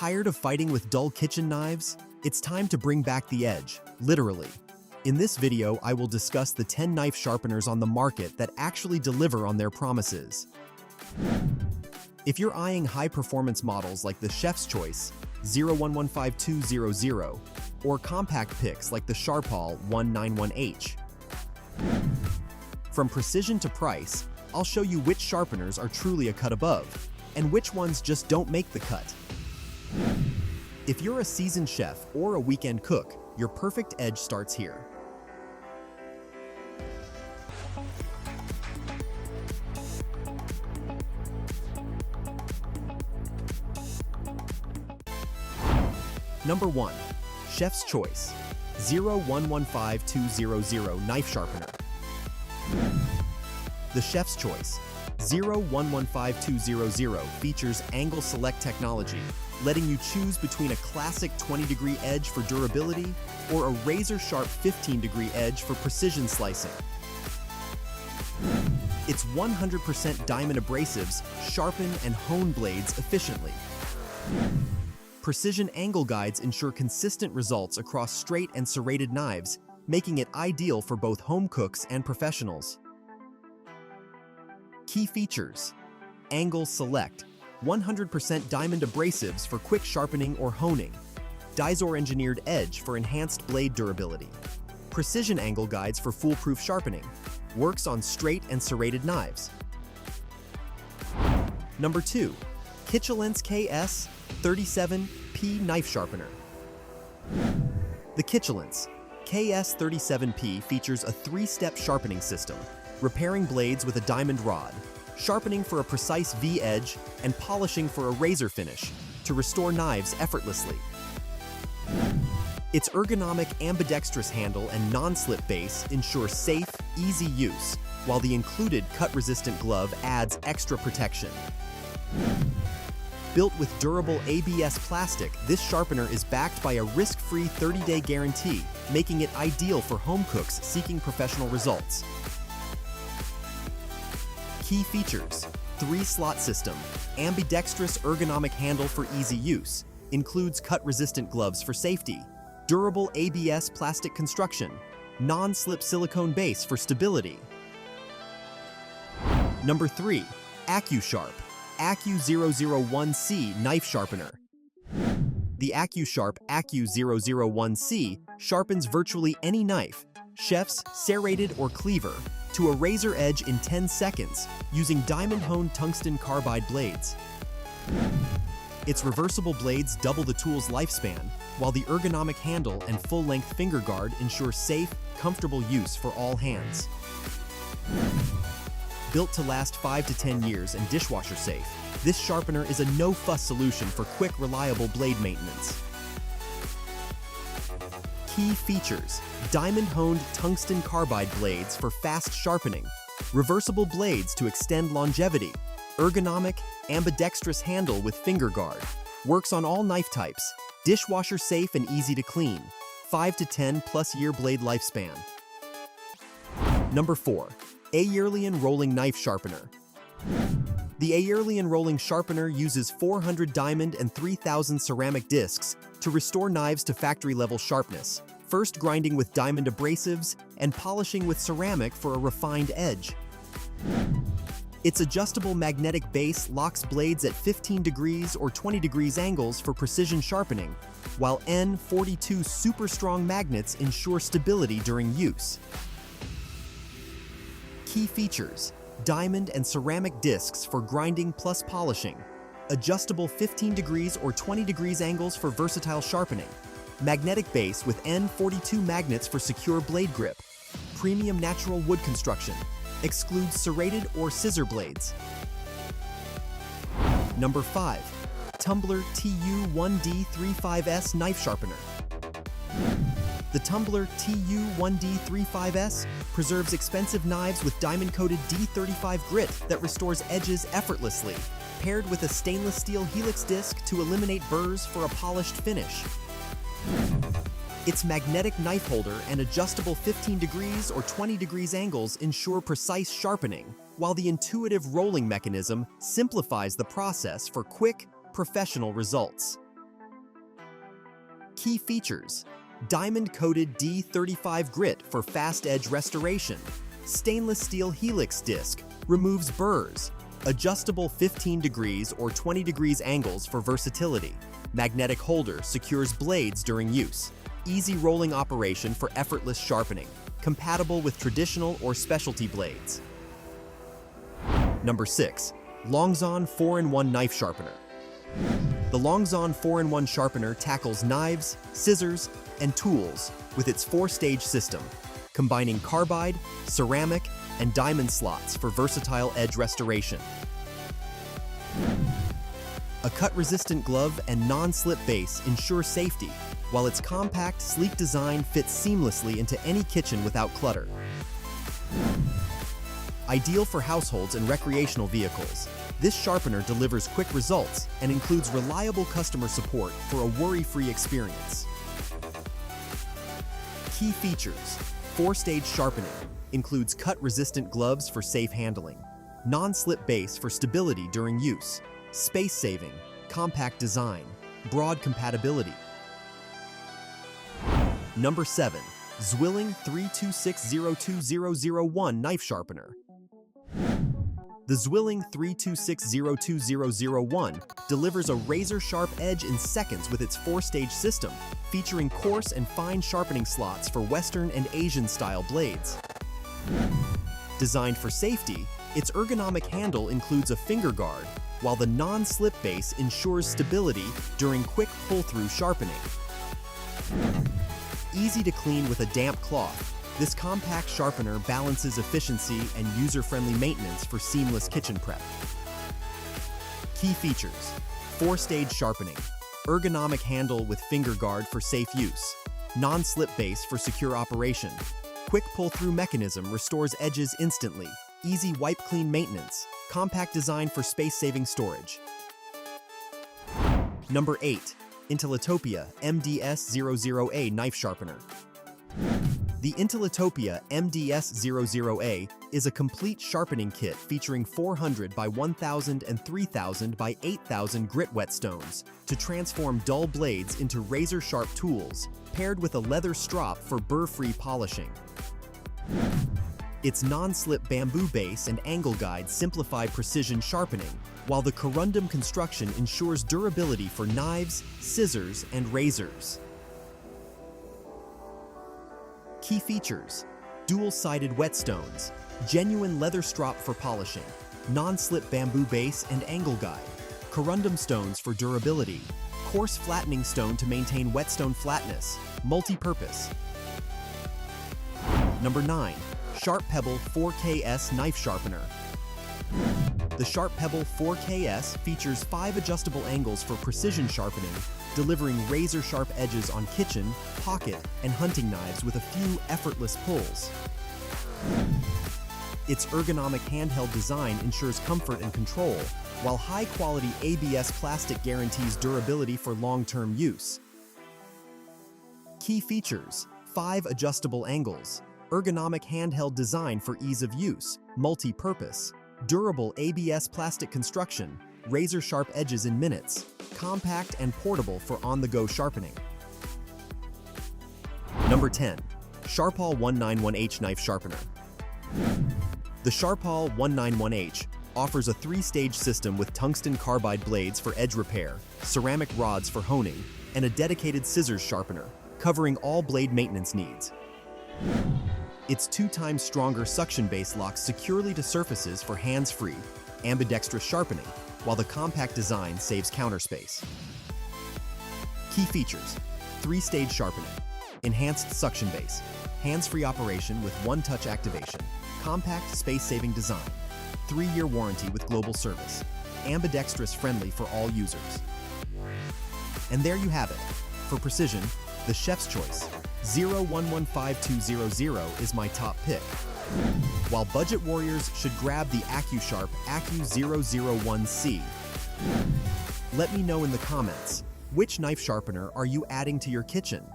Tired of fighting with dull kitchen knives? It's time to bring back the edge, literally. In this video, I will discuss the 10 knife sharpeners on the market that actually deliver on their promises. If you're eyeing high-performance models like the Chef's Choice 0115-200 or compact picks like the SHARPAL 191H, from precision to price, I'll show you which sharpeners are truly a cut above and which ones just don't make the cut. If you're a seasoned chef or a weekend cook, your perfect edge starts here. Number 1. Chef's Choice 0115-200 Knife Sharpener. The Chef's Choice 0115-200 features angle select technology, letting you choose between a classic 20-degree edge for durability or a razor-sharp 15-degree edge for precision slicing. Its 100% diamond abrasives sharpen and hone blades efficiently. Precision angle guides ensure consistent results across straight and serrated knives, making it ideal for both home cooks and professionals. Key features: Angle Select, 100% diamond abrasives for quick sharpening or honing. Dizor-engineered edge for enhanced blade durability. Precision angle guides for foolproof sharpening. Works on straight and serrated knives. Number 2. KITCHELLENCE KS37P Knife Sharpener. The KITCHELLENCE KS37P features a 3-step sharpening system, repairing blades with a diamond rod, sharpening for a precise V-edge, and polishing for a razor finish to restore knives effortlessly. Its ergonomic ambidextrous handle and non-slip base ensure safe, easy use, while the included cut-resistant glove adds extra protection. Built with durable ABS plastic, this sharpener is backed by a risk-free 30-day guarantee, making it ideal for home cooks seeking professional results. Key features: 3-slot system, ambidextrous ergonomic handle for easy use, includes cut-resistant gloves for safety, durable ABS plastic construction, non-slip silicone base for stability. Number 3. ACCUSHARP ACCU001C Knife Sharpener. The ACCUSHARP ACCU001C sharpens virtually any knife, chef's, serrated, or cleaver, to a razor edge in 10 seconds using diamond-honed tungsten carbide blades. Its reversible blades double the tool's lifespan, while the ergonomic handle and full-length finger guard ensure safe, comfortable use for all hands. Built to last 5 to 10 years and dishwasher safe, this sharpener is a no-fuss solution for quick, reliable blade maintenance. Key features: diamond-honed tungsten carbide blades for fast sharpening, reversible blades to extend longevity, ergonomic, ambidextrous handle with finger guard, works on all knife types, dishwasher safe and easy to clean, 5 to 10+ year blade lifespan. Number 4. AIERLIAN Rolling Knife Sharpener. The AIERLIAN Rolling Sharpener uses 400 diamond and 3000 ceramic discs to restore knives to factory-level sharpness, first grinding with diamond abrasives and polishing with ceramic for a refined edge. Its adjustable magnetic base locks blades at 15 degrees or 20 degrees angles for precision sharpening, while N42 super strong magnets ensure stability during use. Key features: diamond and ceramic discs for grinding plus polishing, adjustable 15 degrees or 20 degrees angles for versatile sharpening, magnetic base with N42 magnets for secure blade grip, premium natural wood construction, excludes serrated or scissor blades. Number 5. TUMBLER TU1D35S Knife Sharpener. The TUMBLER TU1D35S preserves expensive knives with diamond-coated D35 grit that restores edges effortlessly, paired with a stainless steel helix disc to eliminate burrs for a polished finish. Its magnetic knife holder and adjustable 15 degrees or 20 degrees angles ensure precise sharpening, while the intuitive rolling mechanism simplifies the process for quick, professional results. Key features: diamond-coated D35 grit for fast edge restoration, stainless steel helix disc, removes burrs, adjustable 15 degrees or 20 degrees angles for versatility, magnetic holder secures blades during use, easy rolling operation for effortless sharpening, compatible with traditional or specialty blades. Number 6. Longzon 4-in-1 Knife Sharpener. The Longzon 4-in-1 sharpener tackles knives, scissors, and tools with its 4-stage system, combining carbide, ceramic, and diamond slots for versatile edge restoration. A cut-resistant glove and non-slip base ensure safety, while its compact, sleek design fits seamlessly into any kitchen without clutter. Ideal for households and recreational vehicles, this sharpener delivers quick results and includes reliable customer support for a worry-free experience. Key features: 4-stage sharpening, includes cut-resistant gloves for safe handling, non-slip base for stability during use, space-saving, compact design, broad compatibility. Number 7. ZWILLING 326020001 Knife Sharpener. The ZWILLING 326020001 delivers a razor-sharp edge in seconds with its 4-stage system, featuring coarse and fine sharpening slots for Western and Asian-style blades. Designed for safety, its ergonomic handle includes a finger guard, while the non-slip base ensures stability during quick pull-through sharpening. Easy to clean with a damp cloth, this compact sharpener balances efficiency and user-friendly maintenance for seamless kitchen prep. Key features: 4-stage sharpening, ergonomic handle with finger guard for safe use, non-slip base for secure operation, quick pull-through mechanism restores edges instantly, easy wipe-clean maintenance, compact design for space-saving storage. Number 8. Intelitopia MDS00A Knife Sharpener. The Intelitopia MDS00A is a complete sharpening kit featuring 400 by 1000 and 3000 by 8000 grit whetstones to transform dull blades into razor-sharp tools, paired with a leather strop for burr-free polishing. Its non-slip bamboo base and angle guide simplify precision sharpening, while the corundum construction ensures durability for knives, scissors, and razors. Key features: dual-sided whetstones, genuine leather strop for polishing, non-slip bamboo base and angle guide, corundum stones for durability, coarse flattening stone to maintain whetstone flatness, multi-purpose. Number 9. Pebble 4KS Knife Sharpener. The Pebble 4KS features 5 adjustable angles for precision sharpening, delivering razor-sharp edges on kitchen, pocket, and hunting knives with a few effortless pulls. Its ergonomic handheld design ensures comfort and control, while high-quality ABS plastic guarantees durability for long-term use. Key features: 5 adjustable angles, ergonomic handheld design for ease of use, multi-purpose, durable ABS plastic construction, razor-sharp edges in minutes, compact and portable for on-the-go sharpening. Number 10. SHARPAL 191H Knife Sharpener. The SHARPAL 191H offers a 3-stage system with tungsten carbide blades for edge repair, ceramic rods for honing, and a dedicated scissors sharpener, covering all blade maintenance needs. Its 2 times stronger suction base locks securely to surfaces for hands-free, ambidextrous sharpening, while the compact design saves counter space. Key features: 3-stage sharpening, enhanced suction base, hands-free operation with one-touch activation, compact space-saving design, 3-year warranty with global service, ambidextrous friendly for all users. And there you have it. For precision, the chef's choice, 0115200 is my top pick. While budget warriors should grab the ACCUSHARP ACCU001C. Let me know in the comments, which knife sharpener are you adding to your kitchen?